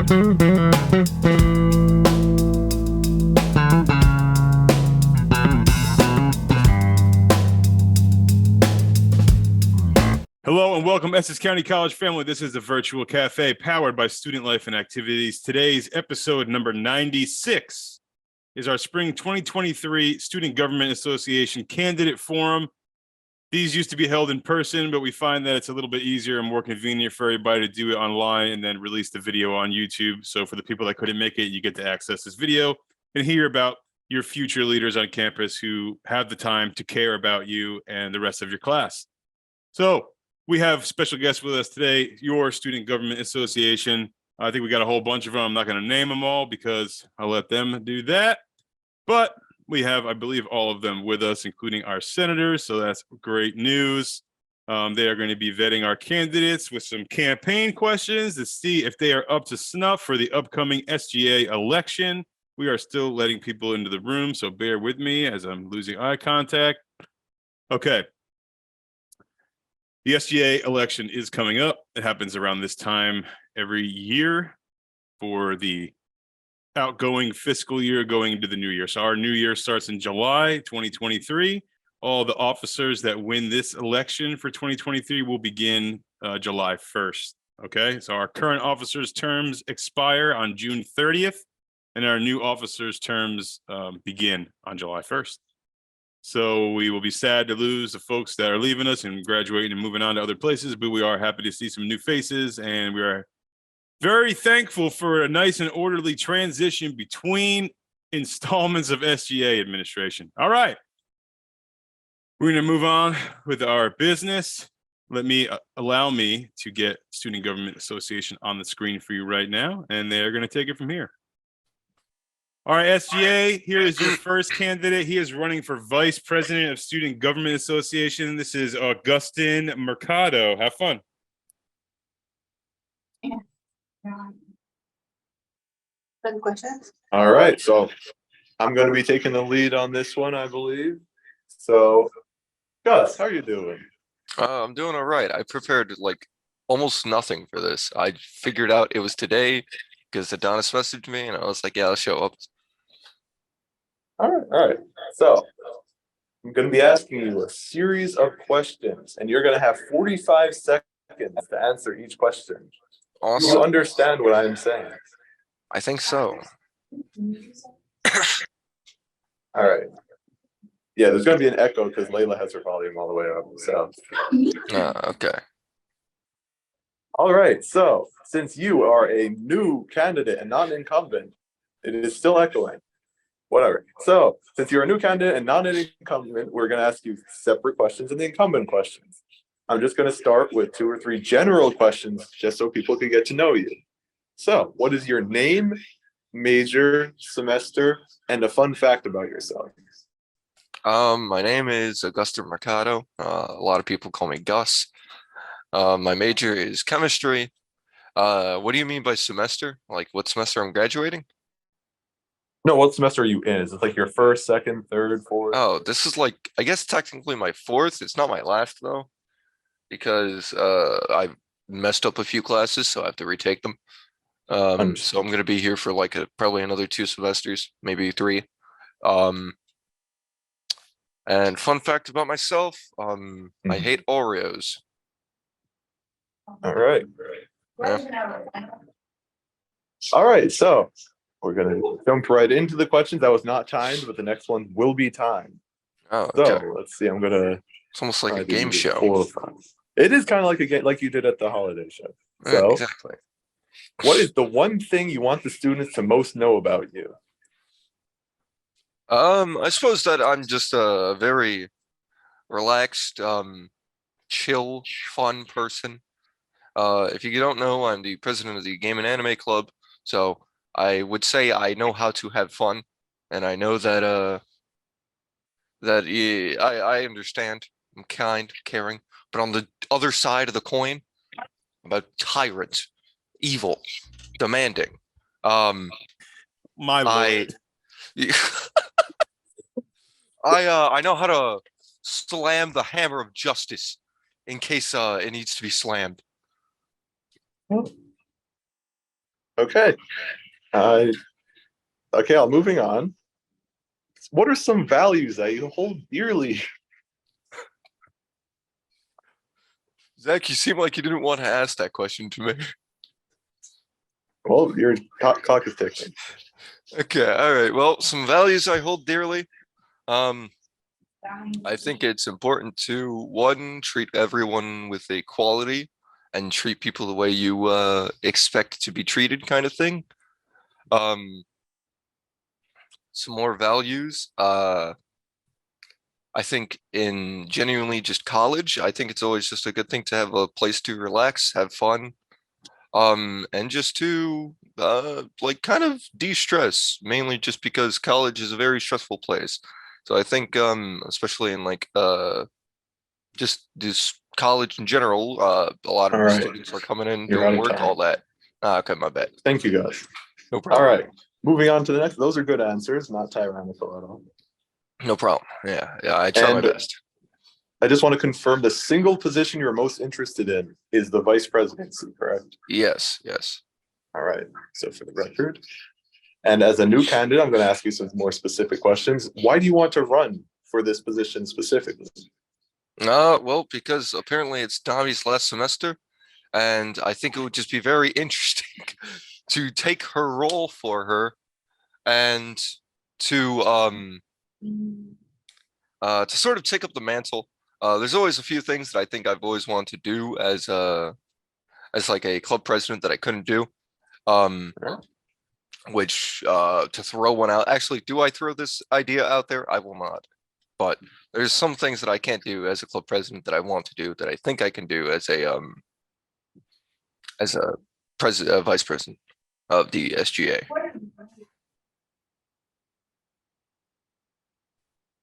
Hello and welcome, Essex County College family. This is the Virtual Cafe powered by Student Life and Activities. Today's episode number 96 is our Spring 2023 Student Government Association Candidate Forum. These used to be held in person, but we find that it's a little bit easier and more convenient for everybody to do it online and then release the video on YouTube. So for the people that couldn't make it, you get to access this video and hear about your future leaders on campus who have the time to care about you and the rest of your class. So we have special guests with us today, your Student Government Association. I think we got a whole bunch of them. I'm not going to name them all because I'll let them do that. But we have, I believe, all of them with us, including our senators. So that's great news. They are going to be vetting our candidates with some campaign questions to see if they are up to snuff for the upcoming SGA election. We are still letting people into the room, so bear with me as I'm losing eye contact. Okay. The SGA election is coming up. It happens around this time every year for the outgoing fiscal year going into the new year. So our new year starts in July 2023. All the officers that win this election for 2023 will begin July 1st. Okay, so our current officers' terms expire on June 30th, and our new officers' terms begin on July 1st. So we will be sad to lose the folks that are leaving us and graduating and moving on to other places, but we are happy to see some new faces, and we are very thankful for a nice and orderly transition between installments of SGA administration. All right, we're going to move on with our business. Allow me to get Student Government Association on the screen for you right now, and they're going to take it from here. All right, SGA, here is your first candidate. He is running for Vice President of Student Government Association. This is Augustin Mercado. Have fun. Good questions. All right, so I'm going to be taking the lead on this one, I believe. So, Gus, how are you doing? I'm doing all right. I prepared like almost nothing for this. I figured out it was today because Adonis messaged me, and I was like, "Yeah, I'll show up." All right. So, I'm going to be asking you a series of questions, and you're going to have 45 seconds to answer each question. Awesome. Do you understand what I'm saying? I think so. All right. Yeah, there's going to be an echo because Layla has her volume all the way up. So. Okay. All right. So, since you are a new candidate and not an incumbent, it is still echoing. Whatever. So, since you're a new candidate and not an incumbent, we're going to ask you separate questions and the incumbent questions. I'm just going to start with 2 or 3 general questions just so people can get to know you. So, what is your name, major, semester, and a fun fact about yourself? My name is Augustin Mercado. A lot of people call me Gus. My major is chemistry. What do you mean by semester? Like what semester I'm graduating? No, what semester are you in? Is it like your first, second, third, fourth? Oh, this is like, I guess technically my 4th. It's not my last though, because I messed up a few classes, so I have to retake them. So I'm gonna be here for like probably another 2 semesters, maybe 3. And fun fact about myself, I hate Oreos. All right. Yeah. All right, so we're gonna jump right into the questions. That was not timed, but the next one will be timed. Oh, okay. So let's see. I'm gonna. It's almost like a game show. It is kind of like a game, like you did at the holiday show. So, exactly. What is the one thing you want the students to most know about you? I suppose that I'm just a very relaxed, chill, fun person. If you don't know, I'm the president of the Game and Anime Club, so I would say I know how to have fun, and I know that I understand. I'm kind, caring, but on the other side of the coin, I'm a tyrant, evil, demanding. My lord. I know how to slam the hammer of justice in case it needs to be slammed. Okay. Okay, moving on. What are some values that you hold dearly? Zach, you seem like you didn't want to ask that question to me. Well, your clock is ticking. Okay, all right. Well, some values I hold dearly. I think it's important to one, treat everyone with equality and treat people the way you expect to be treated, kind of thing. Some more values. I think in genuinely just college, I think it's always just a good thing to have a place to relax, have fun, and just to like kind of de-stress, mainly just because college is a very stressful place. So I think especially in like just this college in general, a lot of All right. students are coming in You're out doing of work, time. all that. Okay, my bad. Thank you, guys. No All problem. right. Moving on to the next. Those are good answers, not tyrannical at all. No problem. Yeah, I try my And best. I just want to confirm the single position you're most interested in is the vice presidency, correct? Yes. All right. So for the record, and as a new candidate, I'm going to ask you some more specific questions. Why do you want to run for this position specifically? Well, because apparently it's Dami's last semester, and I think it would just be very interesting to take her role for her and to sort of take up the mantle. There's always a few things that I think I've always wanted to do as like a club president that I couldn't do. Which to throw one out. Actually, do I throw this idea out there? I will not. But there's some things that I can't do as a club president that I want to do that I think I can do as a vice president of the SGA.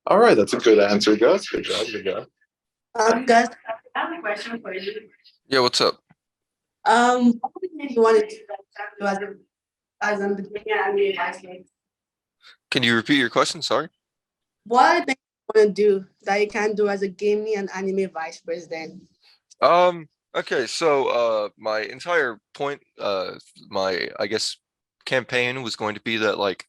All right, that's a good answer, Gus. Good job, good job. Guys, I have a question for you. Yeah, what's up? What did you want to do as a beginning and vice president? Can you repeat your question? Sorry. What do you want to do that you can't do as a gaming and anime vice president? Okay, so my entire point, my I guess campaign was going to be that like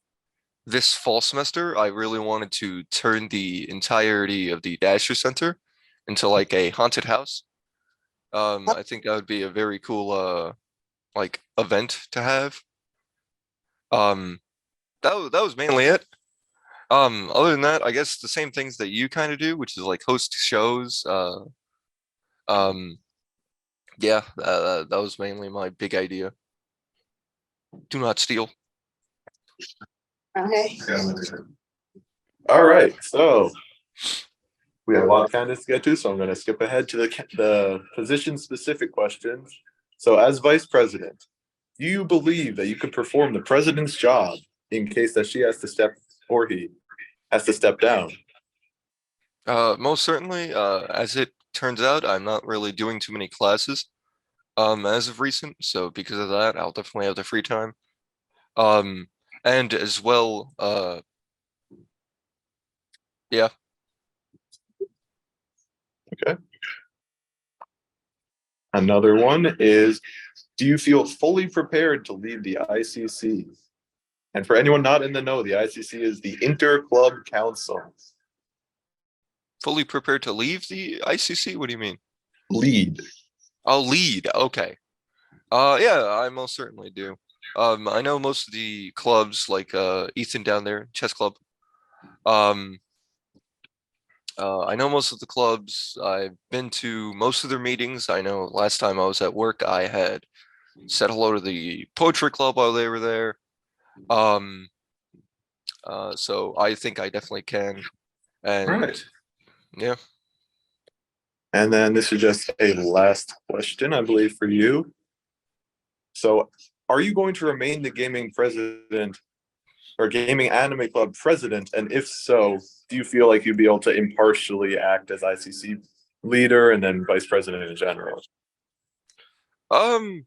this fall semester, I really wanted to turn the entirety of the Dasher Center into like a haunted house. I think that would be a very cool like event to have. That was mainly it. Other than that, I guess the same things that you kind of do, which is like host shows. Yeah, that was mainly my big idea. Do not steal. Okay. All right, so we have a lot of candidates to get to, so I'm going to skip ahead to the position-specific questions. So, as vice president, do you believe that you could perform the president's job in case that she has to step or he has to step down? Most certainly. As it turns out, I'm not really doing too many classes as of recent, so because of that, I'll definitely have the free time. And as well, yeah. Okay. Another one is, do you feel fully prepared to lead the ICC? And for anyone not in the know, the ICC is the Inter-Club Council. Fully prepared to leave the ICC? What do you mean? Lead. I'll lead. Okay. Yeah, I most certainly do. I know most of the clubs, like Ethan down there, chess club. I know most of the clubs. I've been to most of their meetings. I know last time I was at work, I had said hello to the poetry club while they were there. So I think I definitely can. And Right. yeah. And then this is just a last question, I believe, for you. So, are you going to remain the gaming president or gaming anime club president? And if so, do you feel like you'd be able to impartially act as ICC leader and then vice president in general? I'm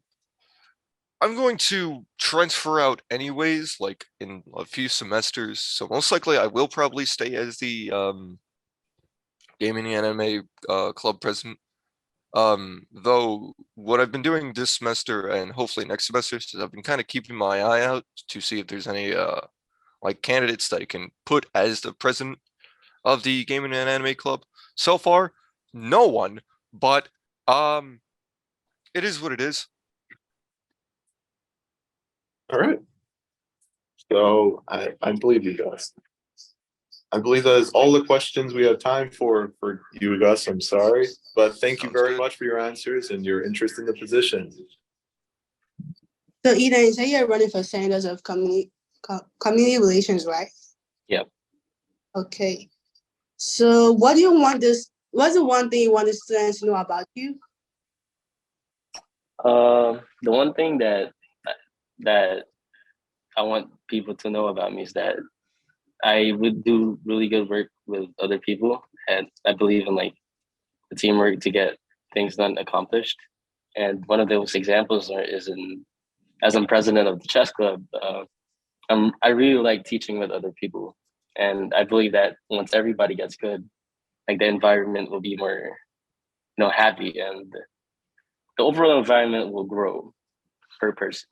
going to transfer out anyways, like in a few semesters. So most likely I will probably stay as the gaming anime club president. Though what I've been doing this semester and hopefully next semester is I've been kind of keeping my eye out to see if there's any like candidates that I can put as the president of the Gaming and Anime Club. So far, no one, but it is what it is. All right. So I believe you guys. I believe that is all the questions we have time for you, Gus. I'm sorry, but thank you Sounds very good. much for your answers and your interest in the position. So Eden, you say you're running for senators of community relations, right? Yep. Okay. So what do you want what's the one thing you want the students to know about you? The one thing that I want people to know about me is that I would do really good work with other people, and I believe in like the teamwork to get things done accomplished. And one of those examples is in as I'm president of the chess club. I really like teaching with other people, and I believe that once everybody gets good, like the environment will be more, happy, and the overall environment will grow per person.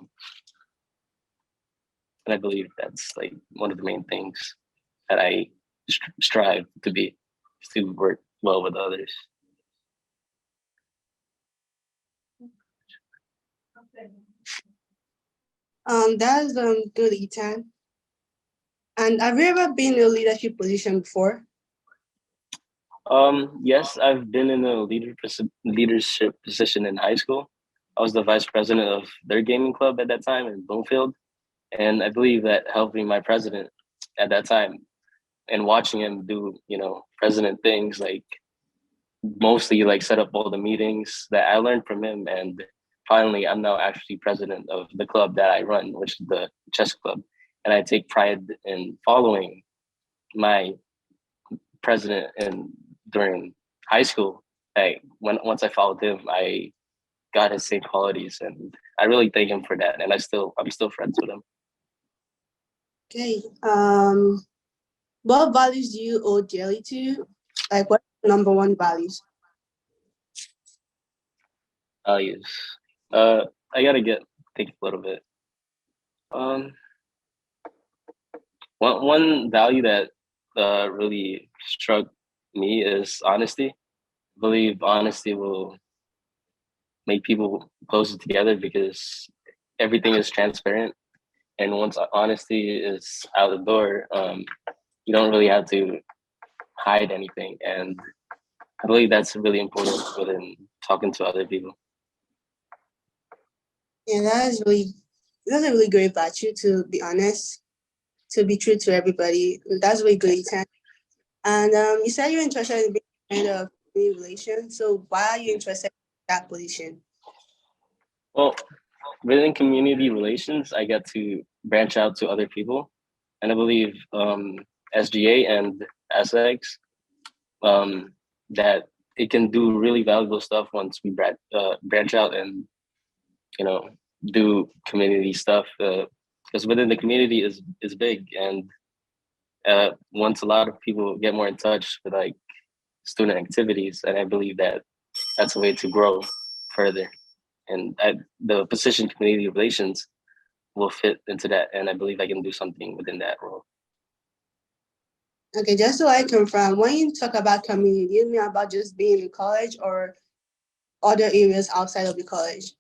And I believe that's like one of the main things that I strive to be, is to work well with others. That's good, Ethan. And have you ever been in a leadership position before? Yes, I've been in a leadership position in high school. I was the vice president of their gaming club at that time in Bloomfield, and I believe that helping my president at that time and watching him do, president things, like mostly like set up all the meetings, that I learned from him. And finally, I'm now actually president of the club that I run, which is the chess club, and I take pride in following my president. And during high school, once I followed him, I got his same qualities, and I really thank him for that. And I'm still friends with him. Okay. What values do you hold dearly to? Like, what number one values? Values. I gotta think a little bit. Um, one value that really struck me is honesty. I believe honesty will make people closer together because everything is transparent. And once honesty is out the door, you don't really have to hide anything. And I believe that's really important within talking to other people. Yeah, that's a really great virtue, to be honest, to be true to everybody. That's really good, Ethan. And you said you're interested in being head of community relations. So why are you interested in that position? Well, within community relations, I get to branch out to other people. And I believe SGA and Essex, that it can do really valuable stuff once we branch out and, do community stuff. Because within the community is big, and once a lot of people get more in touch with like student activities, and I believe that that's a way to grow further. And the position community relations will fit into that, and I believe I can do something within that role. Okay, just so I confirm, when you talk about community, you mean about just being in college or other areas outside of the college?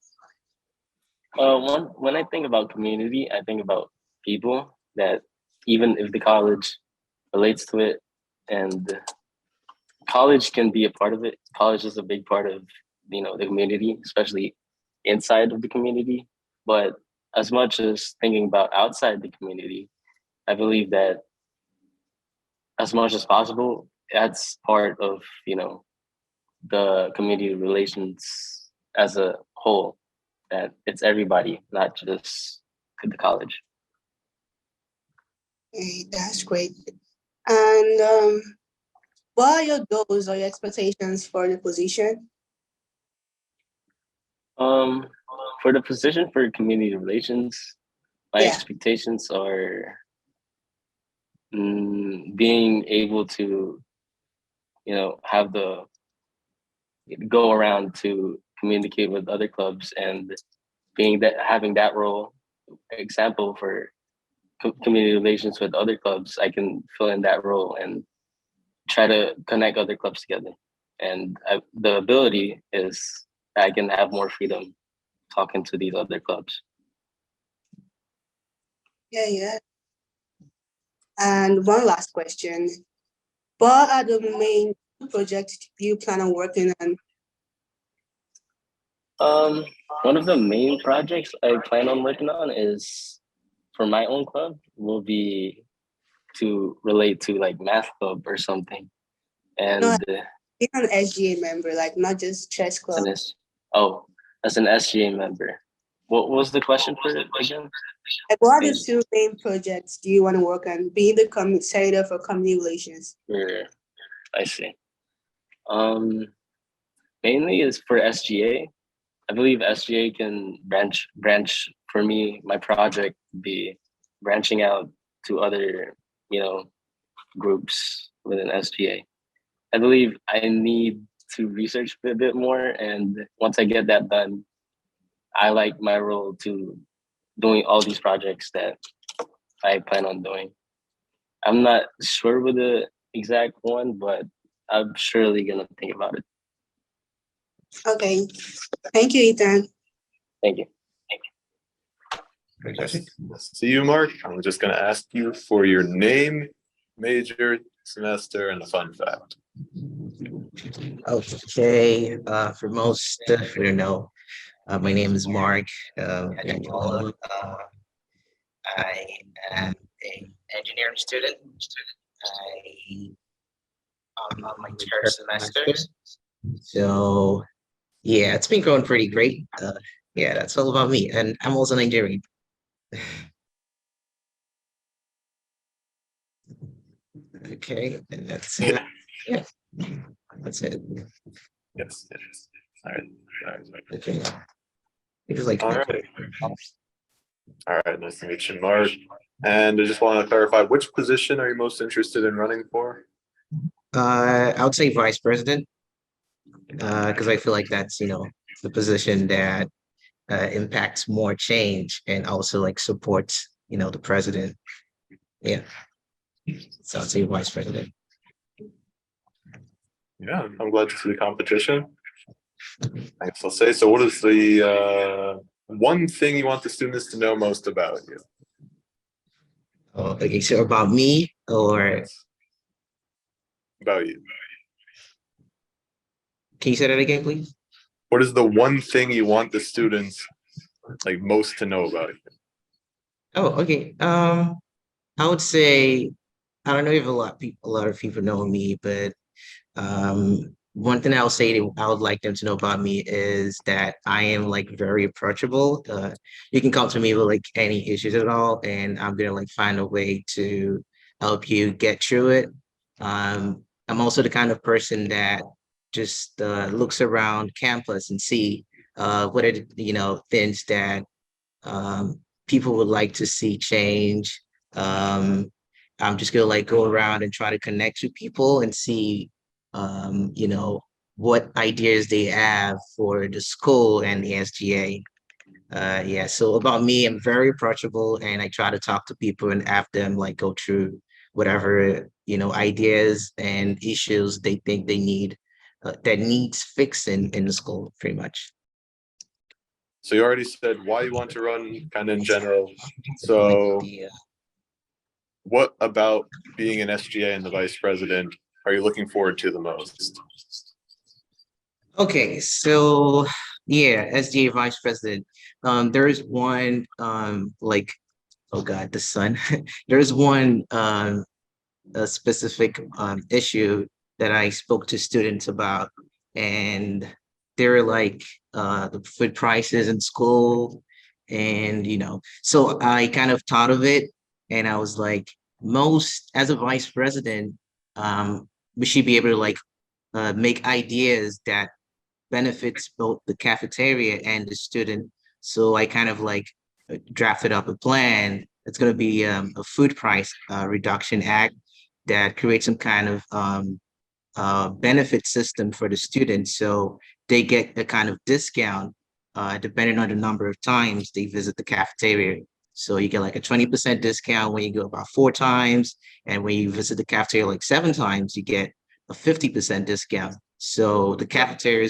When I think about community, I think about people that, even if the college relates to it, and college can be a part of it. College is a big part of, the community, especially inside of the community. But as much as thinking about outside the community, I believe that as much as possible, that's part of, the community relations as a whole, that it's everybody, not just the college. Okay, that's great. And what are your goals or your expectations for the position? For the position for community relations, my Yeah. expectations are being able to, have the go around to communicate with other clubs, and having that role example for community relations with other clubs, I can fill in that role and try to connect other clubs together. And the ability is I can have more freedom talking to these other clubs. Yeah. And one last question. What are the main projects you plan on working on? One of the main projects I plan on working on is for my own club will be to relate to like math club or something. And Being an SGA member, like not just chess club. as an SGA member. What was the question for it again? Like, what are the two main projects do you want to work on? Being the Secretary for Community Relations. I see. Mainly is for SGA. I believe SGA can branch for me. My project be branching out to other, groups within SGA. I believe I need to research a bit more, and once I get that done, I like my role to doing all these projects that I plan on doing. I'm not sure with the exact one, but I'm surely gonna think about it. Okay. Thank you, Ethan. Thank you. Okay. See you, Mark. I'm just going to ask you for your name, major, semester, and a fun fact. Okay, for most who don't know, my name is Mark. I am an engineering student. I'm on my third semester. So yeah, it's been going pretty great. Yeah, that's all about me. And I'm also Nigerian. Okay, and that's it. Yeah, that's it. Yes. All right. Okay. It was like All right. All right. Nice to meet you, Mark. And I just want to clarify, which position are you most interested in running for? I would say vice president, because I feel like that's, the position that impacts more change and also like supports, the president. Yeah. So I'd say vice president. Yeah, I'm glad to see the competition. I guess I'll say, so what is the one thing you want the students to know most about you? Oh, okay, so about me or About you. can you say that again, please? What is the one thing you want the students like most to know about you? Oh, okay. I would say I don't know if a lot of people know me, but one thing I'll say that I would like them to know about me is that I am like very approachable. You can come to me with like any issues at all, and I'm gonna like find a way to help you get through it. I'm also the kind of person that just looks around campus and see what are things that people would like to see change. I'm just gonna like go around and try to connect with people and see, what ideas they have for the school and the SGA. Yeah, so about me, I'm very approachable and I try to talk to people and have them like go through whatever, ideas and issues they think they need that needs fixing in the school, pretty much. So you already said why you want to run kind of in general. So what about being an SGA and the vice president are you looking forward to the most? Okay, so yeah, SGA vice president. There's one like, oh God, the sun. There's one a specific issue that I spoke to students about, and they're like the food prices in school, and so I kind of thought of it, and I was like, most as a vice president, we should be able to like make ideas that benefits both the cafeteria and the student. So I kind of like drafted up a plan. It's going to be a food price reduction act that creates some kind of benefit system for the students. So they get a kind of discount depending on the number of times they visit the cafeteria. So you get like a 20% discount when you go about 4 times. And when you visit the cafeteria like 7 times, you get a 50% discount. So the cafeteria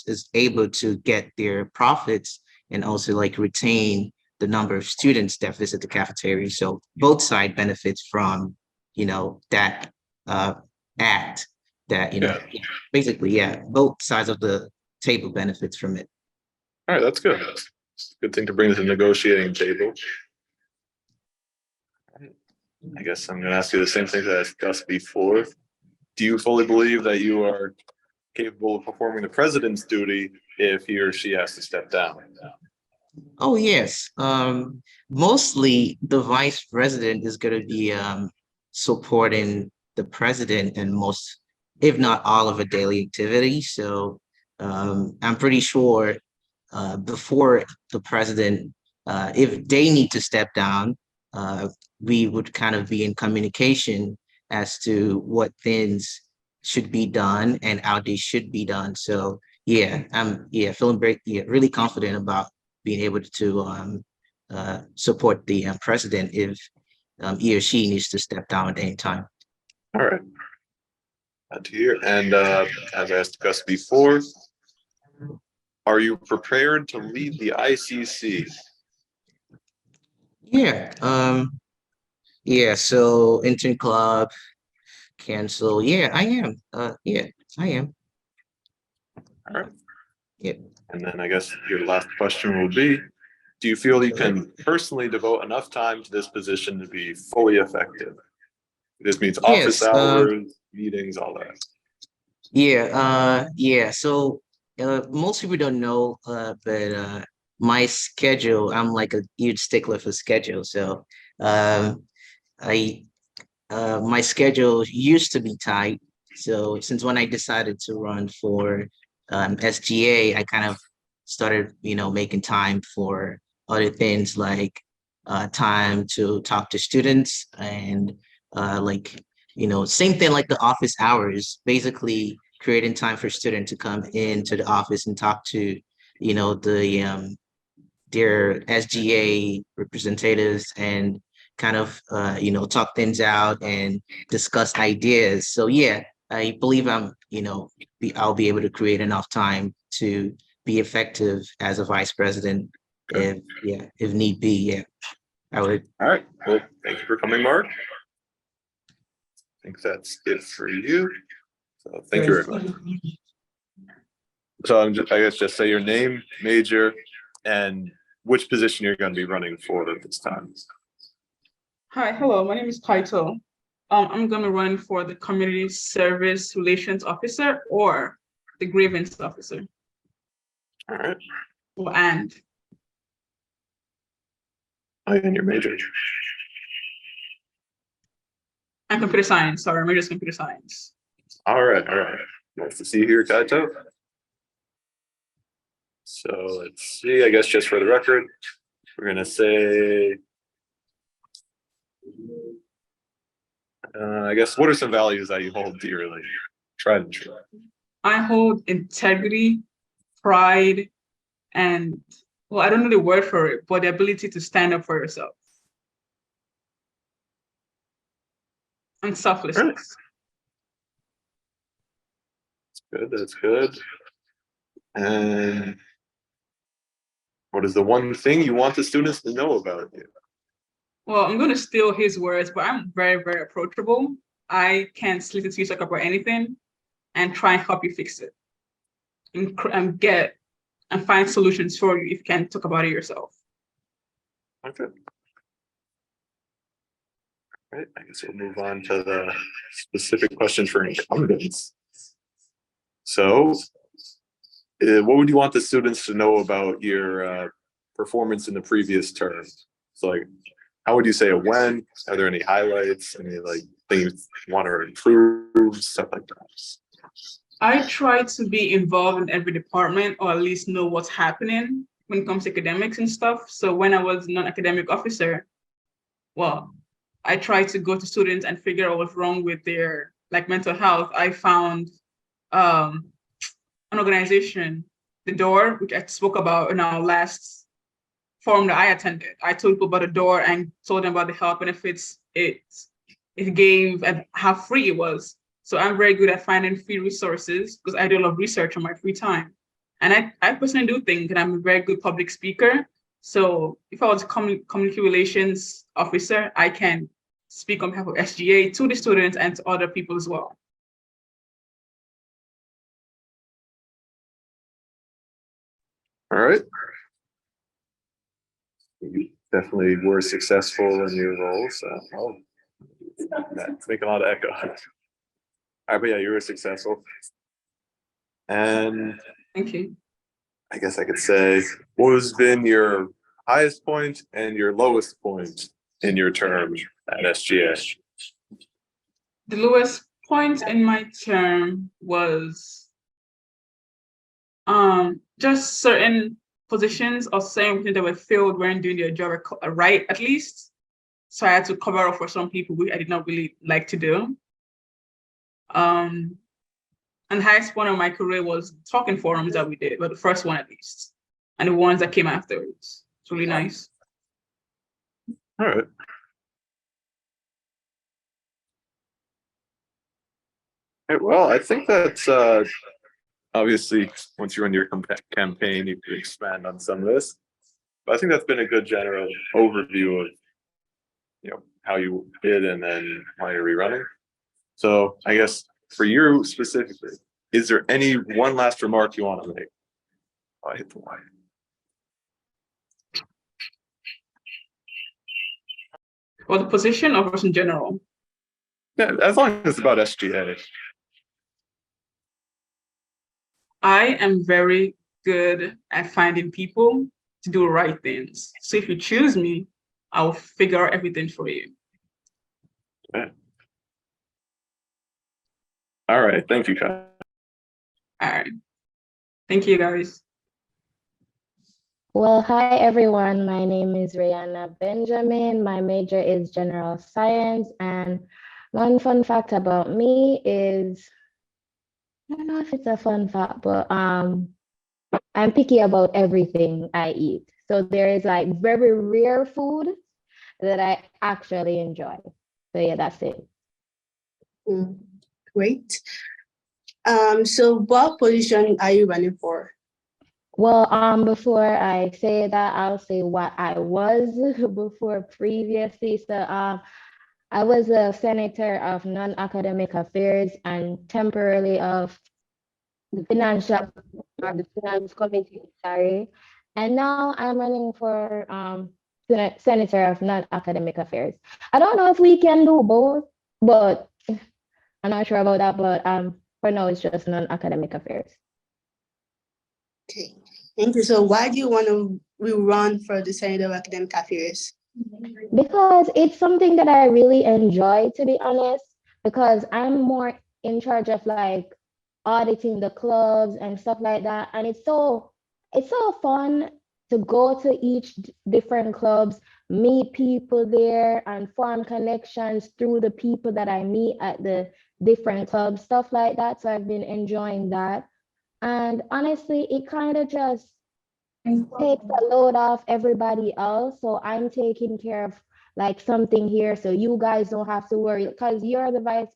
is able to get their profits and also like retain the number of students that visit the cafeteria. So both side benefits from, that act that, basically, yeah, both sides of the table benefits from it. All right, that's good. It's a good thing to bring to the negotiating table. I guess I'm going to ask you the same thing that I discussed before. Do you fully believe that you are capable of performing the president's duty if he or she has to step down? Oh, yes. Mostly the vice president is going to be supporting the president in most, if not all, of a daily activity. So I'm pretty sure before the president, if they need to step down, we would kind of be in communication as to what things should be done and how they should be done. So yeah, I'm feeling really confident about being able to support the president if he or she needs to step down at any time. All right. Glad to hear. And as I discussed before, are you prepared to lead the ICC? Yeah. So intern club, cancel. Yeah, I am. Yeah, I am. All right. Yeah. And then I guess your last question will be, do you feel you can personally devote enough time to this position to be fully effective? This means office Yes. hours, meetings, all that. Yeah. So most people don't know, but my schedule, I'm like a huge stickler for schedule. So I my schedule used to be tight. So since when I decided to run for SGA, I kind of started, making time for other things like time to talk to students and same thing like the office hours, basically creating time for students to come into the office and talk to, their SGA representatives and kind of talk things out and discuss ideas. So yeah, I believe I'll be able to create enough time to be effective as a vice president if need be. Yeah, I would. All right. Well, thank you for coming, Mark. I think that's it for you. So thank you very much. So I guess just say your name, major, and which position you're going to be running for this time. Hi, hello, my name is Kaito. I'm going to run for the Community Service Relations Officer or the Grievance Officer. All right. And your major. I'm computer science, sorry, major is computer science. All right. Nice to see you here, Kaito. So let's see, I guess just for the record, we're going to say, I guess, what are some values that you hold dearly? Tried and true. I hold integrity, pride, and, well, I don't know the word for it, but the ability to stand up for yourself. And selflessness. That's good. And what is the one thing you want the students to know about you? Well, I'm going to steal his words, but I'm very, very approachable. I can listen to you talk about anything and try and help you fix it and find solutions for you if you can't talk about it yourself. Okay. All right, I guess we'll move on to the specific questions for incumbents. So, what would you want the students to know about your performance in the previous term? So, like, how would you say it went? Are there any highlights? Any like things you want to improve? Stuff like that. I try to be involved in every department, or at least know what's happening when it comes to academics and stuff. So when I was non-academic officer, well, I try to go to students and figure out what's wrong with their like mental health, I found an organization, The Door, which I spoke about in our last forum that I attended. I told people about The Door and told them about the health benefits it gave and how free it was. So I'm very good at finding free resources because I do a lot of research on my free time. And I personally do think that I'm a very good public speaker. So if I was a community relations officer, I can speak on behalf of SGA to the students and to other people as well. All right. You definitely were successful in your roles. That's making a lot of echo. All right, but yeah, you were successful. And Thank you. I guess I could say, what has been your highest point and your lowest point in your term at SGA? The lowest point in my term was just certain positions or certain things that were filled weren't doing their job right, at least. So I had to cover up for some people which I did not really like to do. And the highest point of my career was talking forums that we did, but the first one at least, and the ones that came afterwards. It's really nice. All right. Well, I think that's obviously once you run your campaign, you can expand on some of this. But I think that's been a good general overview of how you did and then why you're rerunning. So I guess for you specifically, is there any one last remark you want to make? Oh, I hit the line. Or the position or in general? Yeah, as long as it's about SGA. I am very good at finding people to do the right things. So if you choose me, I'll figure out everything for you. Okay. All right. Thank you, Kyle. All right. Thank you, guys. Well, hi everyone. My name is Rihanna Benjamin. My major is general science. And one fun fact about me is, I don't know if it's a fun fact, but I'm picky about everything I eat. So there is like very rare food that I actually enjoy. So yeah, that's it. Great. So what position are you running for? Well, before I say that, I'll say what I was before previously. So I was a senator of non-academic affairs and temporarily of the finance committee, sorry. And now I'm running for senator of non-academic affairs. I don't know if we can do both, but I'm not sure about that. But for now, it's just non-academic affairs. Okay, thank you. So why do you want to run for the Senate of Academic Affairs? Because it's something that I really enjoy, to be honest, because I'm more in charge of like auditing the clubs and stuff like that. And it's so fun to go to each different clubs, meet people there and form connections through the people that I meet at the different clubs, stuff like that. So I've been enjoying that. And honestly, it kind of just takes a load off everybody else. So I'm taking care of like something here so you guys don't have to worry because you're the vice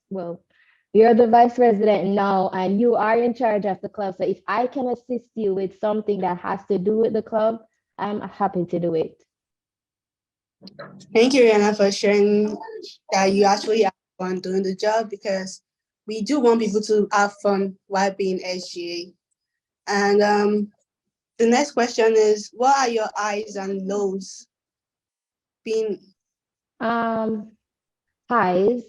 president now and you are in charge of the club. So if I can assist you with something that has to do with the club, I'm happy to do it. Thank you, Rihanna, for sharing that you actually have fun doing the job, because we do want people to have fun while being SGA. And the next question is, what are your highs and lows being? Highs,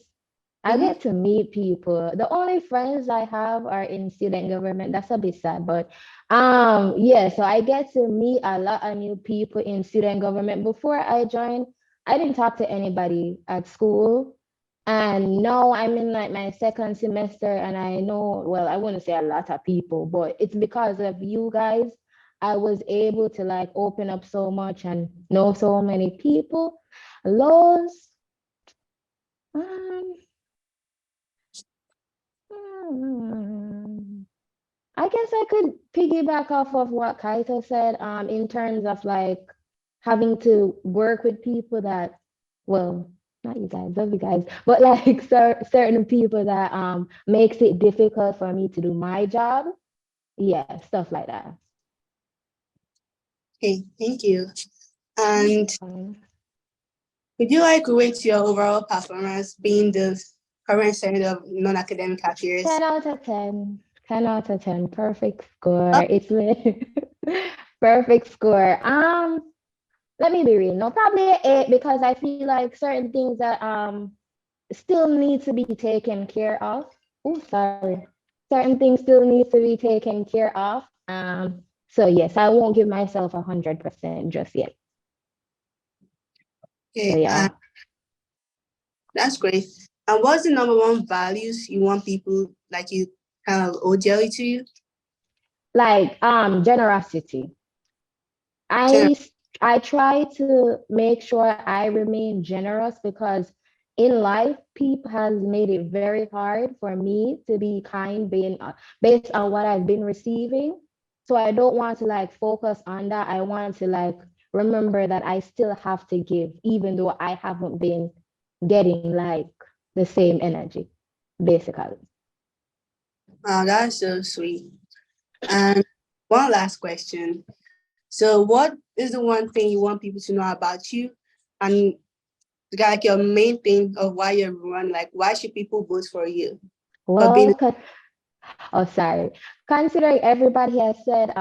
I get to meet people. The only friends I have are in student government. That's a bit sad, but yeah, so I get to meet a lot of new people in student government. Before I joined, I didn't talk to anybody at school. And now I'm in like my second semester and I know, well, I wouldn't say a lot of people, but it's because of you guys. I was able to like open up so much and know so many people. Lows, I guess I could piggyback off of what Kaito said, in terms of like having to work with people that, well, not you guys, love you guys, but like certain people that makes it difficult for me to do my job. Yeah, stuff like that. Okay, thank you. And Um, would you like rate your overall performance being the current senator of non-academic affairs? 10 out of 10. 10 out of 10. Perfect score. It's perfect score. Let me be real. No, probably an 8 because I feel like certain things that still need to be taken care of. Oh, sorry. Certain things still need to be taken care of. So yes, I won't give myself 100% just yet. So Okay, yeah. that's great. And what's the number one values you want people like you kind of OGL to you? Like generosity. I try to make sure I remain generous because in life, people has made it very hard for me to be kind being based on what I've been receiving. So I don't want to like focus on that. I want to like remember that I still have to give, even though I haven't been getting like the same energy, basically. Wow, that's so sweet. And one last question. So what is the one thing you want people to know about you? And like your main thing of why you're running, like why should people vote for you? For being Well, oh sorry. Considering everybody has said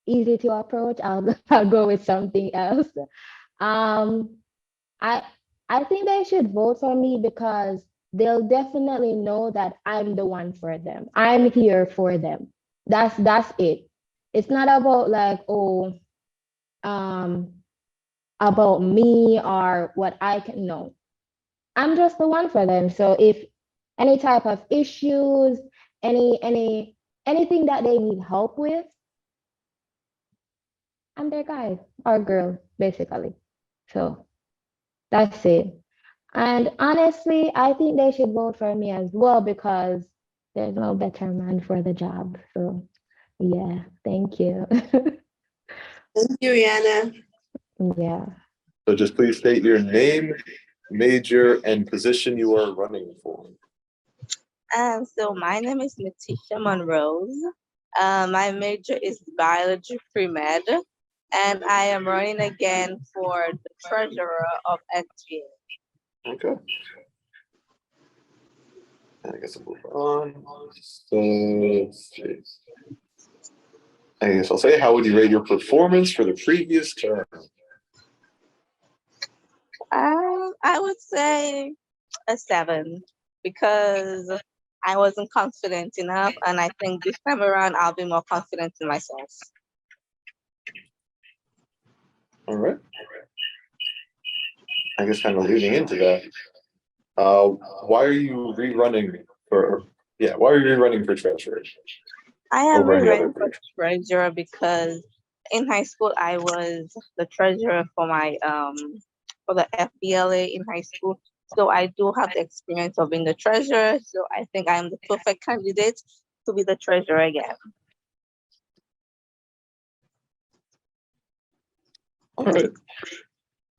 easy to approach, I'll go with something else. Um, I I think they should vote for me because they'll definitely know that I'm the one for them. I'm here for them. That's it. It's not about like, oh, um, about me or what I can know. I'm just the one for them. So if any type of issues, anything that they need help with, I'm their guy or girl, basically. So that's it. And honestly, I think they should vote for me as well because there's no better man for the job. So yeah, thank you. thank you, Rihanna. Yeah. So just please state your name, major, and position you are running for. So my name is Natisha Monrose. My major is biology pre-med, and I am running again for the treasurer of SGA. Okay. I guess I'll move on. So let's see. I guess I'll say, how would you rate your performance for the previous term? I would say a 7 because I wasn't confident enough, and I think this time around I'll be more confident in myself. All right. I guess kind of leading into that. Why are you rerunning for? Yeah, why are you rerunning for treasurer? I am Over any other rerunning for treasurer because in high school I was the treasurer for my for the FBLA in high school. So I do have the experience of being the treasurer. So I think I'm the perfect candidate to be the treasurer again. All right.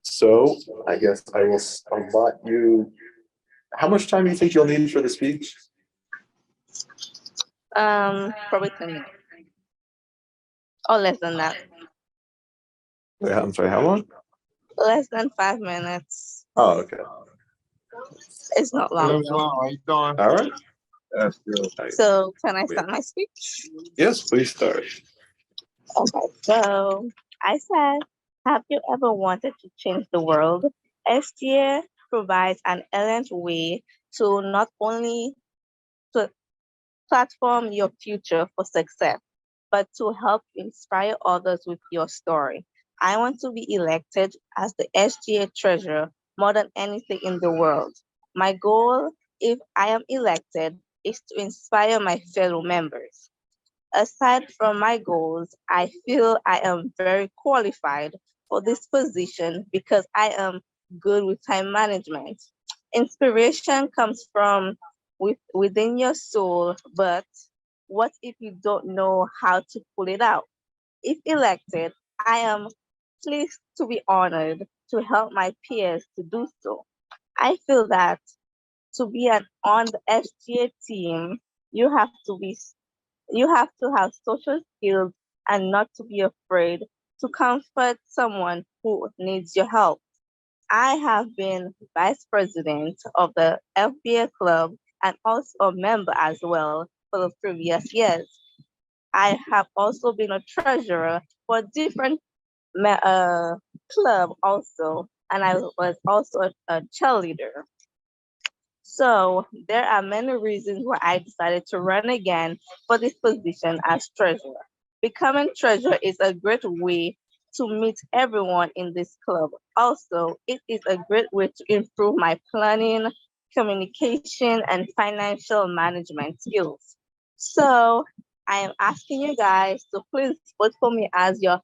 So I guess I will allot you. How much time do you think you'll need for the speech? Probably 10 minutes. Or less than that. Wait, I'm sorry, how long? Less than 5 minutes. Oh, okay. It's not long. All right. That's good. So can I start my speech? Yes, please start. Okay, so I said, have you ever wanted to change the world? SGA provides an elegant way to not only to platform your future for success, but to help inspire others with your story. I want to be elected as the SGA treasurer more than anything in the world. My goal, if I am elected, is to inspire my fellow members. Aside from my goals, I feel I am very qualified for this position because I am good with time management. Inspiration comes from within your soul, but what if you don't know how to pull it out? If elected, I am pleased to be honored to help my peers to do so. I feel that to be on the SGA team, you have to be you have to have social skills and not to be afraid to comfort someone who needs your help. I have been vice president of the FBA club and also a member as well for the previous years. I have also been a treasurer for different club also, and I was also a cheerleader. So there are many reasons why I decided to run again for this position as treasurer. Becoming treasurer is a great way to meet everyone in this club. Also, it is a great way to improve my planning, communication, and financial management skills. So I am asking you guys to please vote for me as your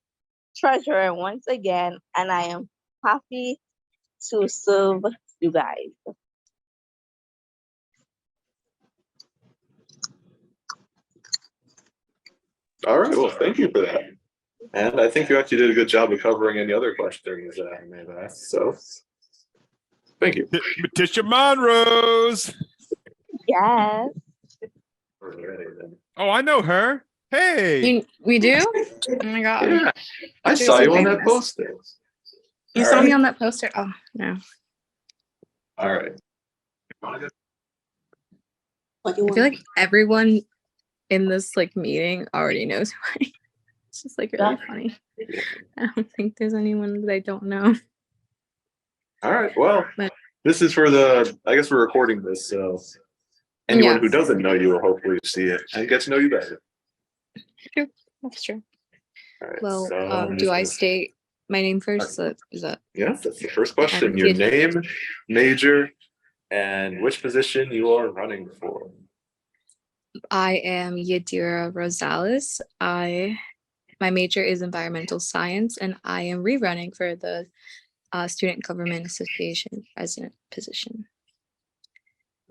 treasurer once again, and I am happy to serve you guys. All right. Well, thank you for that. And I think you actually did a good job of covering any other questions that I may have asked. So thank you. Letitia Monrose. Yes. Alrighty then. Oh, I know her. Hey. We do? Oh my god. Yeah, I She's saw so you on that famous. poster. You All saw me right. on that poster? Oh no. All right. What do you I feel want? like everyone in this like meeting already knows who I am. It's just like really funny. I don't think there's anyone that I don't know. All right. Well, But this is for I guess we're recording this, so anyone who doesn't know you will hopefully see it and get to know you better. True. That's true. All right. Well, So I'm do just I gonna- state my name first? Is that Yes, that's the first question. Okay. Your name, major, and which position you are running for. I am Yadira Rosales. My major is environmental science, and I am rerunning for the Student Government Association president position.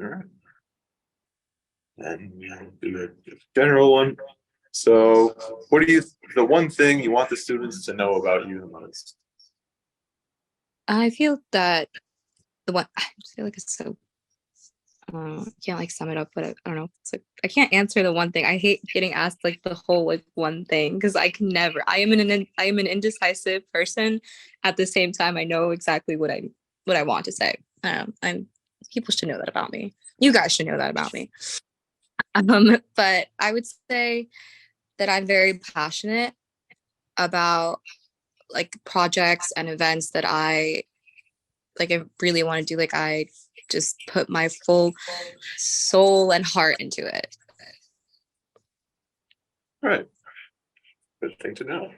All right. And we'll do a general one. So, the one thing you want the students to know about you the most? I feel that I feel like it's so I can't like sum it up, but I don't know. It's like I can't answer the one thing. I hate getting asked like the whole like one thing because I can never. I am an indecisive person. At the same time, I know exactly what I want to say. People should know that about me. You guys should know that about me. But I would say that I'm very passionate about like projects and events that I really want to do. Like I just put my full soul and heart into it. All right. Good thing to know.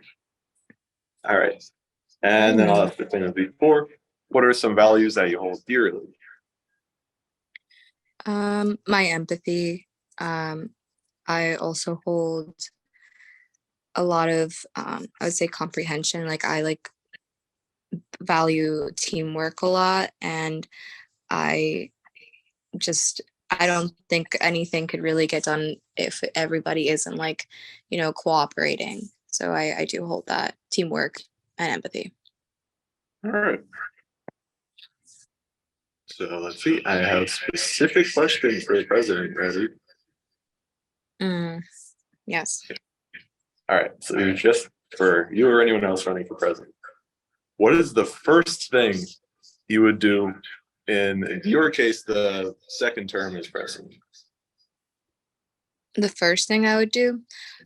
All right. And then I'll ask the thing before. What are some values that you hold dearly? My empathy. I also hold a lot of I would say comprehension. Like I value teamwork a lot, and I don't think anything could really get done if everybody isn't cooperating. So I do hold that teamwork and empathy. All right. So let's see. I have specific questions for the president, ready? Yes. All right. So just for you or anyone else running for president, what is the first thing you would do in your case, the second term as president? The first thing I would do?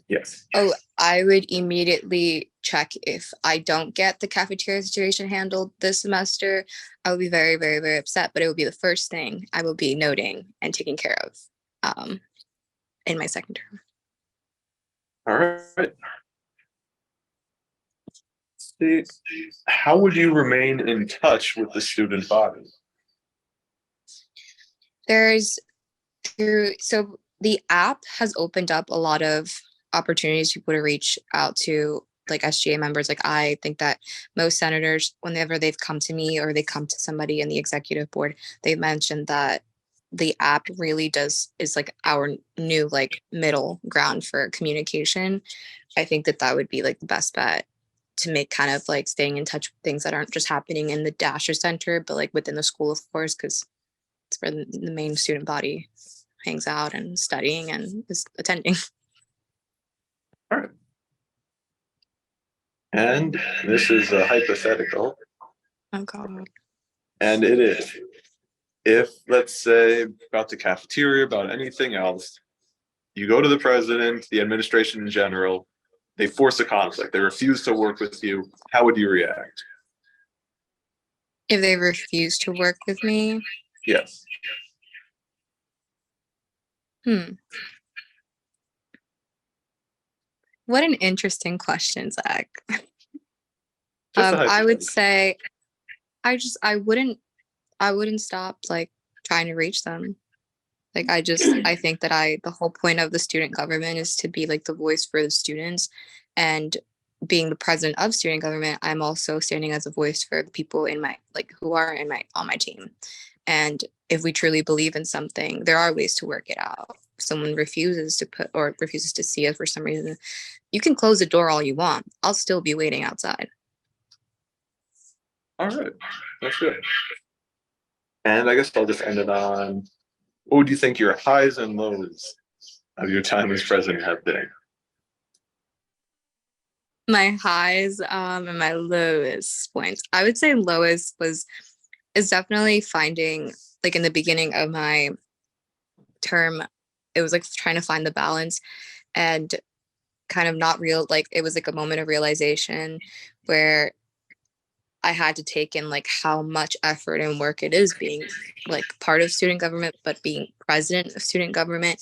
Yes. Oh, I would immediately check if I don't get the cafeteria situation handled this semester. I would be very, very, very upset, but it would be the first thing I will be noting and taking care of in my second term. All right. See, how would you remain in touch with the student body? So the app has opened up a lot of opportunities for people to reach out to like SGA members. Like I think that most senators, whenever they've come to me or they come to somebody in the executive board, they've mentioned that the app really is like our new like middle ground for communication. I think that would be like the best bet to make kind of like staying in touch with things that aren't just happening in the Dasher Center, but like within the school, of course, because it's where the main student body hangs out and studying and is attending. All right. And this is a hypothetical, Oh God. and it is, if, let's say, about the cafeteria, about anything else, you go to the president, the administration in general, they force a conflict, they refuse to work with you, how would you react? If they refuse to work with me, Yes. what an interesting question, Zach. Just a I would hypothetical. say I wouldn't stop like trying to reach them. Like I think that the whole point of the student government is to be like the voice for the students, and being the president of student government, I'm also standing as a voice for the people in my like who are on my team. And if we truly believe in something, there are ways to work it out. If someone refuses to see us for some reason, you can close the door all you want. I'll still be waiting outside. All right, that's good. And I guess I'll just end it on, what would you think your highs and lows of your time as president have been? My highs and my lowest points. I would say lowest is definitely finding, like in the beginning of my term, it was like trying to find the balance and kind of not real, like it was like a moment of realization where I had to take in like how much effort and work it is being like part of student government, but being president of student government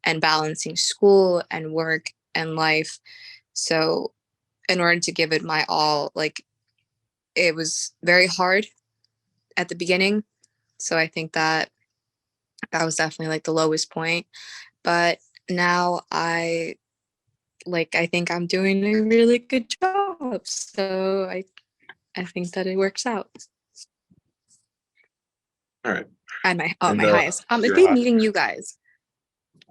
and balancing school and work and life. So in order to give it my all, like it was very hard at the beginning. So I think that was definitely like the lowest point. But now I think I'm doing a really good job. So I think that it works out. All right. And my And, my highest. It'd your be high. meeting you guys.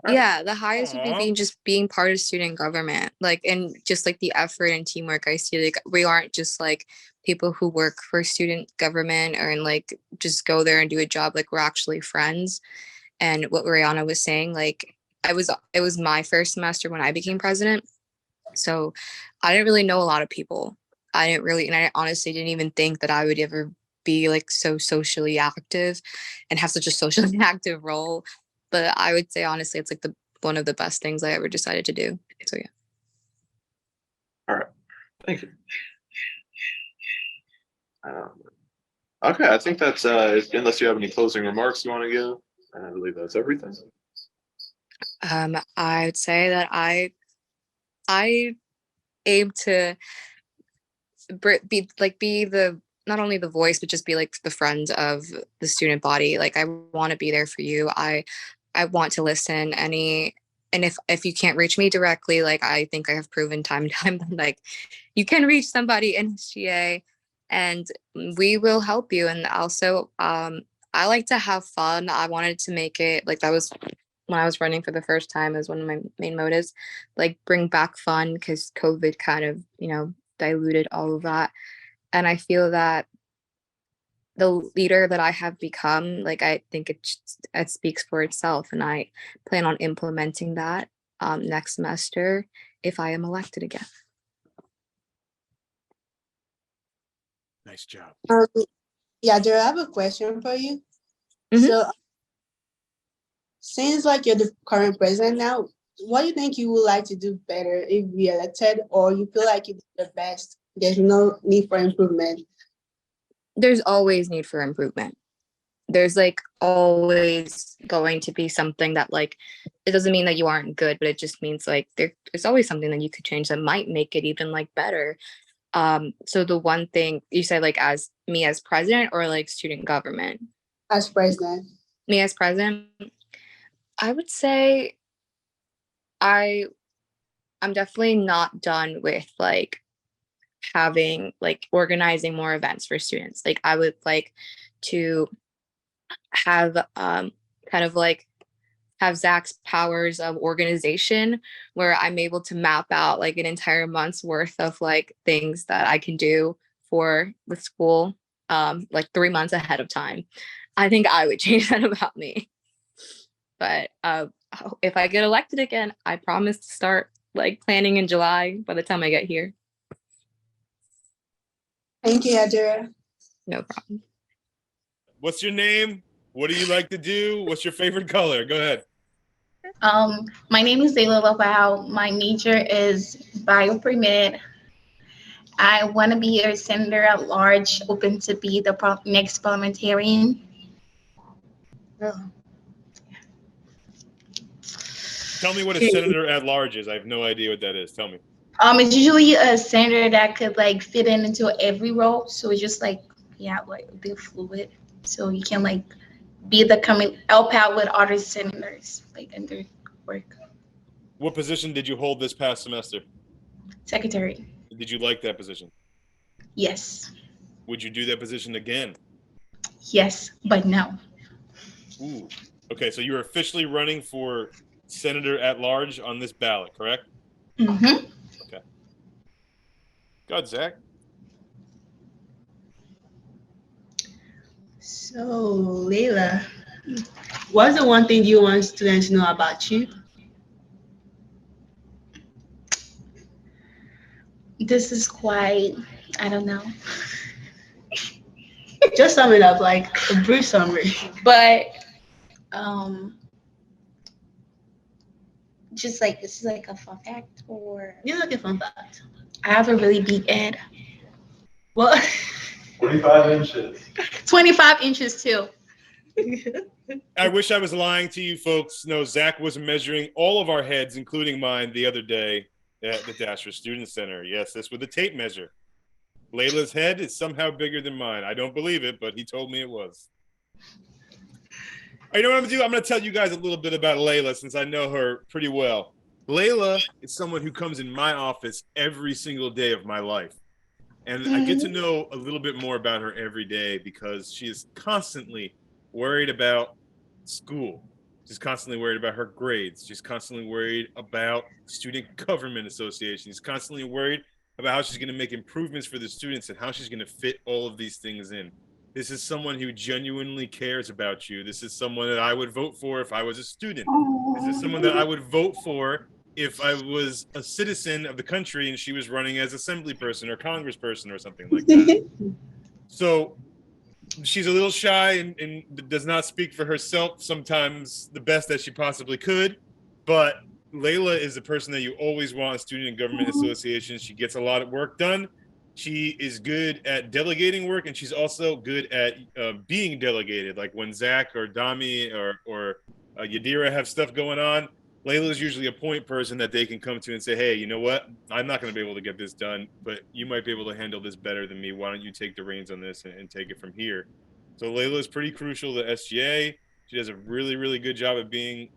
Right. Yeah, the highest would be Aw. being part of student government, like, and just like the effort and teamwork I see. Like we aren't just like people who work for student government or and like just go there and do a job. Like we're actually friends. And what Rihanna was saying, like it was my first semester when I became president, so I didn't really know a lot of people. And I honestly didn't even think that I would ever be like so socially active and have such a socially active role. But I would say honestly, it's like one of the best things I ever decided to do. So yeah. All right. Thank you. Okay, I think that's unless you have any closing remarks you want to give, I believe that's everything. I would say that I aim to be the not only the voice but just be like the friend of the student body. Like I want to be there for you. I want to listen and if you can't reach me directly, like I think I have proven time and time that like you can reach somebody in SGA and we will help you. And also I like to have fun. I wanted to make it like that was when I was running for the first time as one of my main motives, like bring back fun because COVID kind of, diluted all of that. And I feel that the leader that I have become, like I think it speaks for itself, and I plan on implementing that next semester if I am elected again. Nice job. Yeah, Jared, I have a question for you. Mhm. So, since like you're the current president now, what do you think you would like to do better if re-elected, or you feel like you did the best? There's no need for improvement. There's always need for improvement. There's like always going to be something that like it doesn't mean that you aren't good, but it just means like there's always something that you could change that might make it even like better. So the one thing you said, like as me as president or like student government? As president. Me as president, I would say I'm definitely not done with like having like organizing more events for students. Like I would like to have kind of like have Zach's powers of organization, where I'm able to map out like an entire month's worth of like things that I can do for the school, like 3 months ahead of time. I think I would change that about me. But if I get elected again, I promise to start like planning in July by the time I get here. Thank you, Adira. No problem. What's your name? What do you like to do? What's your favorite color? Go ahead. My name is Zayla Lopao. My major is bio-pre-med. I want to be a senator at large, open to be the next parliamentarian. Oh. Tell me what a senator at large is. I have no idea what that is. Tell me. It's usually a senator that could like fit into every role. So it's just like, yeah, like a bit fluid. So you can like be the help out with other senators like in their work. What position did you hold this past semester? Secretary. Did you like that position? Yes. Would you do that position again? Yes, but no. Ooh. Okay, so you're officially running for senator at large on this ballot, correct? Mm-hmm. Okay. God, Zach. So, Layla, what's the one thing you want students to know about you? This is quite, I don't know. Just sum it up, like a brief summary. But just like, this is like a fun fact, or You're looking fun fact. I have a really big head. What? 25 inches. 25 inches too. I wish I was lying to you folks. No, Zach was measuring all of our heads, including mine, the other day at the Dasher Student Center. Yes, this with a tape measure. Layla's head is somehow bigger than mine. I don't believe it, but he told me it was. You know what I'm gonna do? I'm gonna tell you guys a little bit about Layla since I know her pretty well. Layla is someone who comes in my office every single day of my life. And I get to know a little bit more about her every day because she is constantly worried about school. She's constantly worried about her grades. She's constantly worried about student government association. She's constantly worried about how she's going to make improvements for the students and how she's going to fit all of these things in. This is someone who genuinely cares about you. This is someone that I would vote for if I was a student. This is someone that I would vote for if I was a citizen of the country and she was running as assembly person or congressperson or something like that. So she's a little shy and does not speak for herself sometimes the best that she possibly could. But Layla is the person that you always want in student and government associations. She gets a lot of work done. She is good at delegating work, and she's also good at being delegated. Like when Zach or Dami or Yadira have stuff going on, Layla is usually a point person that they can come to and say, hey, you know what? I'm not going to be able to get this done, but you might be able to handle this better than me. Why don't you take the reins on this and take it from here? So Layla is pretty crucial to SGA. She does a really, really good job of being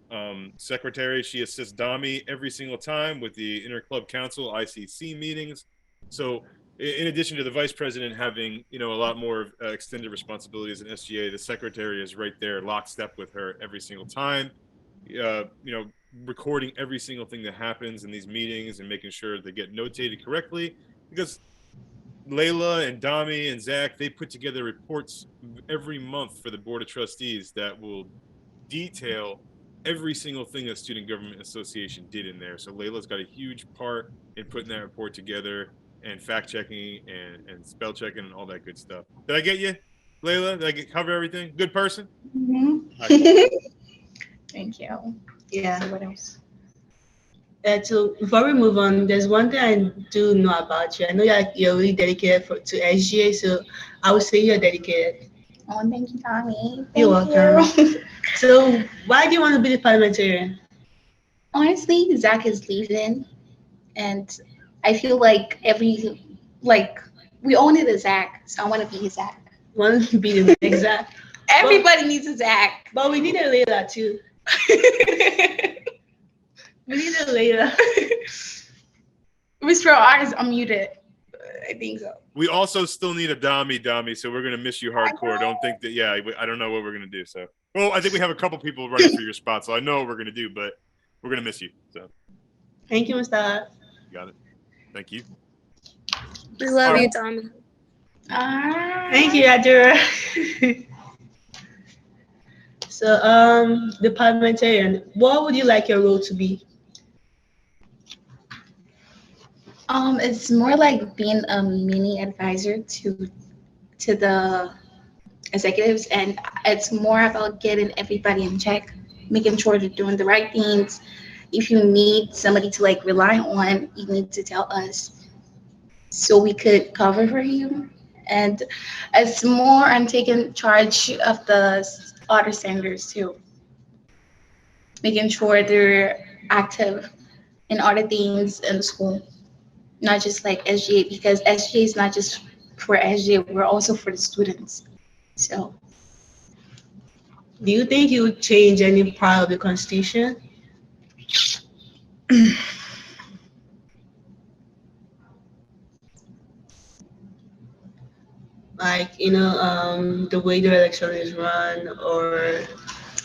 secretary. She assists Dami every single time with the inter-club council, ICC meetings. So in addition to the vice president having, a lot more extended responsibilities in SGA, the secretary is right there lockstep with her every single time, recording every single thing that happens in these meetings and making sure they get notated correctly, because Layla and Dami and Zach, they put together reports every month for the Board of Trustees that will detail every single thing that Student Government Association did in there. So Layla's got a huge part in putting that report together and fact checking and spell checking and all that good stuff. Did I get you, Layla? Did I cover everything? Good person? Mm-hmm. Thank you. Yeah. So what else? So before we move on, there's one thing I do know about you. I know you're really dedicated to SGA, so I would say you're dedicated. Oh, thank you, Tommy. You're welcome. So why do you want to be the parliamentarian? Honestly, Zach is leaving, and I feel like we all need a Zach, so I want to be his Zach. Want to be the next Zach? Everybody needs a Zach. But we need a Layla too. We need a Layla. Mr. R is unmuted. I think so. We also still need a Dami, so we're going to miss you hardcore. Don't think that, I don't know what we're going to do, so. Well, I think we have a couple people running for your spot, so I know what we're gonna do, but we're gonna miss you. So Thank you, Mr. you got it. Thank you. We love Alright. you, Tommy. Thank you, Adira. So, the parliamentarian, what would you like your role to be? It's more like being a mini advisor to the executives, and it's more about getting everybody in check, making sure they're doing the right things. If you need somebody to like rely on, you need to tell us so we could cover for you. And it's more on taking charge of the other senators too, making sure they're active in other things in the school, not just like SGA, because SGA is not just for SGA, we're also for the students. So Do you think you would change any part of the Constitution? Like, the way the election is run, or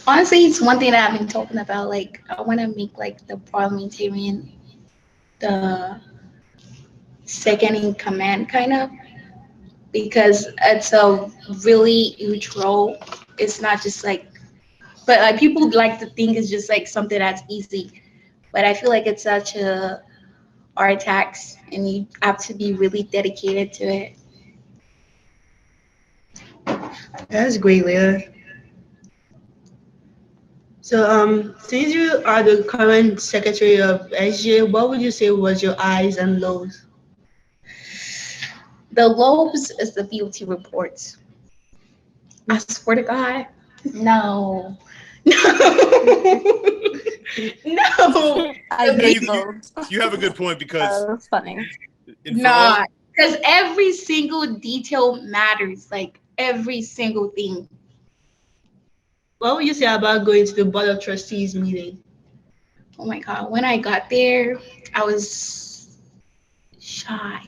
honestly, it's one thing that I've been talking about. Like, I want to make like the parliamentarian the second in command, kind of, because it's a really huge role. It's not just like, but like people like to think it's just like something that's easy. But I feel like it's such a art tax, and you have to be really dedicated to it. that's great, Leah. So, since you are the current secretary of SGA, what would you say was your highs and lows? The lobes is the BOT reports. I swear to God, no. No. I The hate you- those. You have a good point because That's funny. Nah, because every single detail matters, like every single thing. What would you say about going to the Board of Trustees meeting? Oh my God, when I got there, I was shy.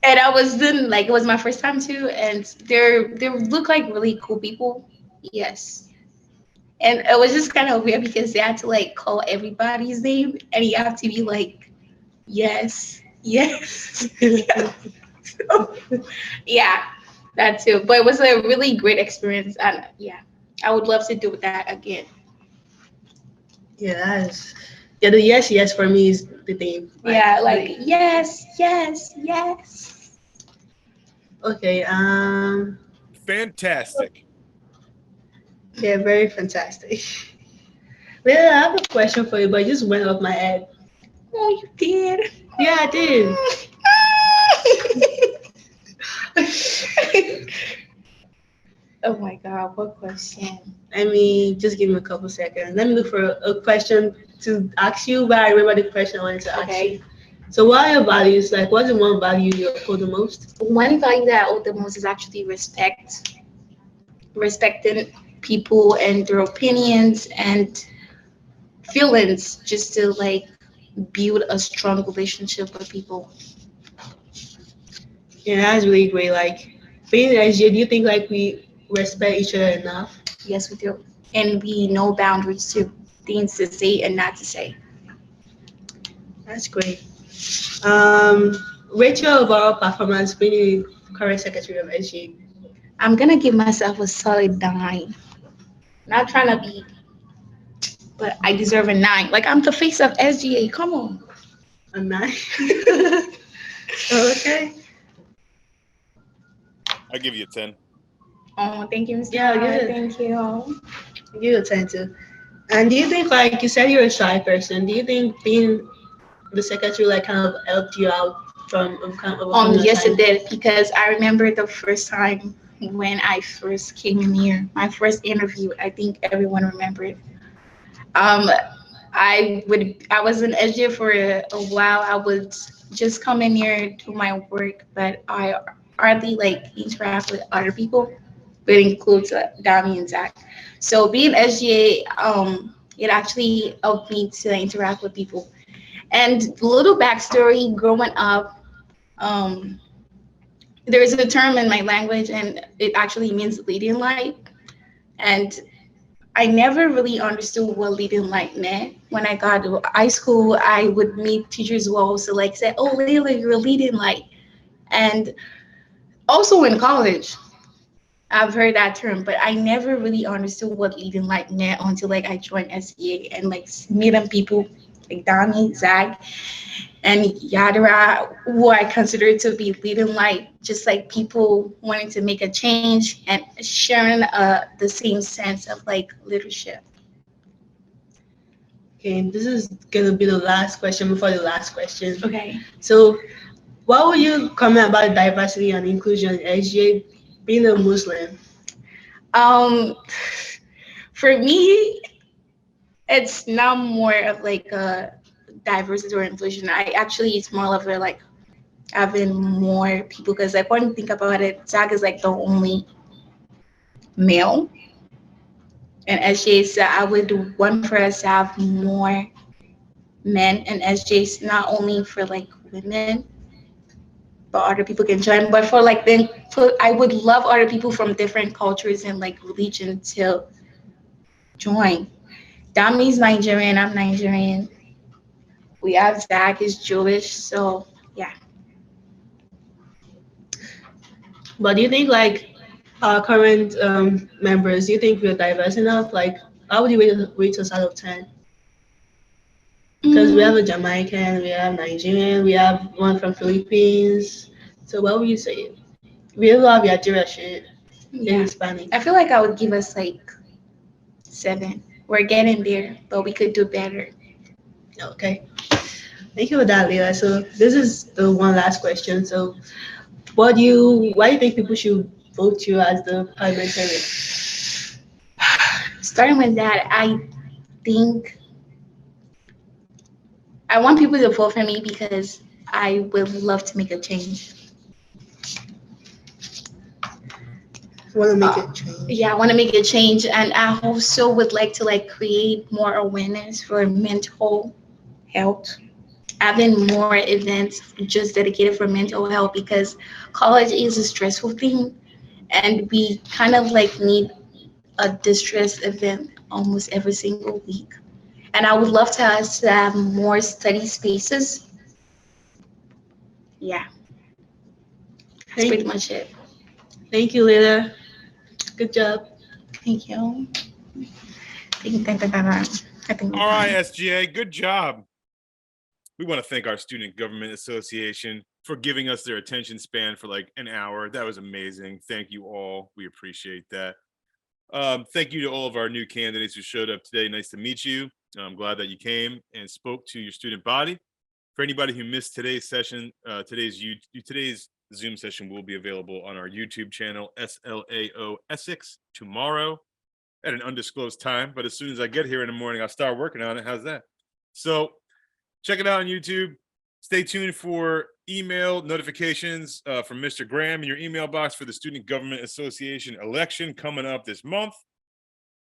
And I was then like, it was my first time too, and they look like really cool people. Yes. And it was just kind of weird because they had to like call everybody's name, and you have to be like, yes, yes. Yeah. So, yeah, that too. But it was a really great experience, and yeah, I would love to do that again. Yeah, the yes for me is the thing. Yeah, like yes, yes, yes. Okay, fantastic. yeah, very fantastic. Well, I have a question for you, but it just went off my head. Oh, you did. Yeah, I did. Oh my God, what question? Let me just give me a couple seconds. Let me look for a question to ask you, but I remember the question I wanted to ask Okay. you. So what are your values? Like, what's the one value you hold the most? One value that I hold the most is actually respect. Respecting people and their opinions and feelings, just to like build a strong relationship with people. Yeah, that's really great. Like, being an SGA, do you think like we respect each other enough? Yes, we do. And we know boundaries too. Things to say and not to say. That's great. Rate your overall performance being the current secretary of SGA. I'm gonna give myself a solid 9. Not trying to be, but I deserve a 9. Like I'm the face of SGA. Come on. A 9. Okay. I give you a 10. Oh, thank you, Mr. Yeah, Hart. you Thank you. I'll give you a 10 too. And do you think, like you said, you're a shy person? Do you think being the secretary like kind of helped you out from overcoming your Yes, it shyness? did, because I remember the first time when I first came in here, my first interview. I think everyone remembered. Um, I was in SGA for a while. I would just come in here do my work, but I hardly like interact with other people. It includes Dami and Zach. So being SGA, it actually helped me to interact with people. And little backstory: growing up, there's a term in my language, and it actually means leading light. And I never really understood what leading light meant. When I got to high school, I would meet teachers who also like say, "Oh, Layla, you're a leading light." And also in college, I've heard that term, but I never really understood what leading light meant until like I joined SGA and like meeting people like Donnie, Zach, and Yadira, who I consider to be leading light, just like people wanting to make a change and sharing the same sense of like leadership. Okay, this is gonna be the last question before the last question. Okay. So, what would you comment about diversity and inclusion in SGA being a Muslim? For me, it's not more of like a diversity or inclusion. I actually, it's more of a like having more people because like when you think about it, Zach is like the only male, and SJ, so I would want for us to have more men and SJs, not only for like women, but other people can join. But for like then, I would love other people from different cultures and like religion to join. Dami's Nigerian, I'm Nigerian. We have Zach is Jewish, so yeah. But do you think like our current members, do you think we're diverse enough? Like, how would you rate us out of 10? Because we have a Jamaican, we have Nigerian, we have one from Philippines. So what would you say? We have Yadira shit. Yeah. Hispanic. I feel like I would give us like 7. We're getting there, but we could do better. Okay. Thank you for that, Leila. So this is the one last question. So why do you think people should vote you as the parliamentarian? Starting with that, I think I want people to vote for me because I would love to make a change. Want to make a change? Yeah, I want to make a change, and I also would like to like create more awareness for mental health, having more events just dedicated for mental health because college is a stressful thing, and we kind of like need a distress event almost every single week. And I would love to us to have more study spaces. Yeah, that's pretty much it. Thank you, Leila. Good job. Thank you. I think All right, SGA, good job. We want to thank our Student Government Association for giving us their attention span for like an hour. That was amazing. Thank you all. We appreciate that. Thank you to all of our new candidates who showed up today. Nice to meet you. I'm glad that you came and spoke to your student body. For anybody who missed today's session, today's Zoom session will be available on our YouTube channel, SLAO Essex, tomorrow at an undisclosed time. But as soon as I get here in the morning, I'll start working on it. How's that? So check it out on YouTube. Stay tuned for email notifications from Mr. Graham in your email box for the Student Government Association election coming up this month.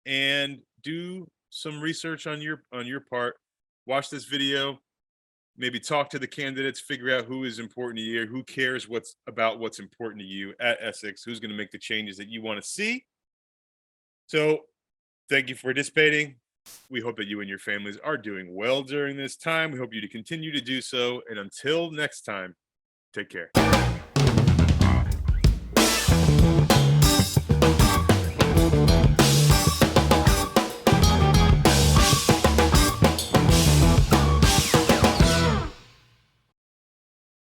And do some research on your part. Watch this video. Maybe talk to the candidates, figure out who is important to you, who cares what's important to you at Essex, who's going to make the changes that you want to see. So thank you for participating. We hope that you and your families are doing well during this time. We hope you to continue to do so. And until next time, take care.